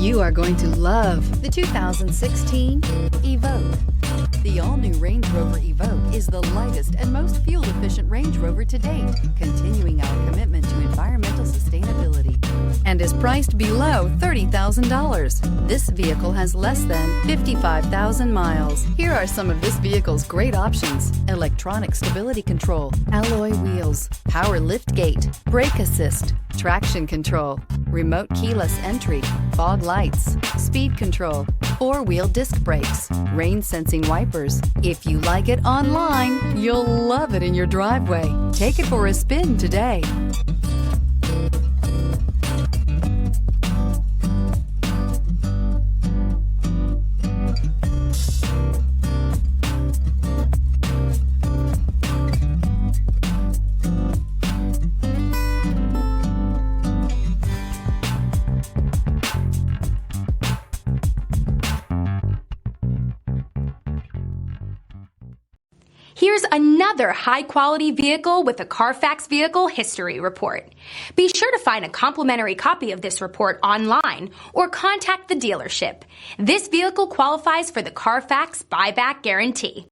You are going to love the 2016 Evoque. The all-new Range Rover Evoque is the lightest and most fuel-efficient Range Rover to date, continuing our commitment to environmental sustainability, and is priced below $30,000. This vehicle has less than 55,000 miles. Here are some of this vehicle's great options: electronic stability control, alloy wheels, power liftgate, brake assist, traction control, remote keyless entry, fog lights, speed control, four-wheel disc brakes, rain sensing wipers. If you like it online, you'll love it in your driveway. Take it for a spin today. Here's another high-quality vehicle with a Carfax Vehicle History Report. Be sure to find a complimentary copy of this report online or contact the dealership. This vehicle qualifies for the Carfax Buyback Guarantee.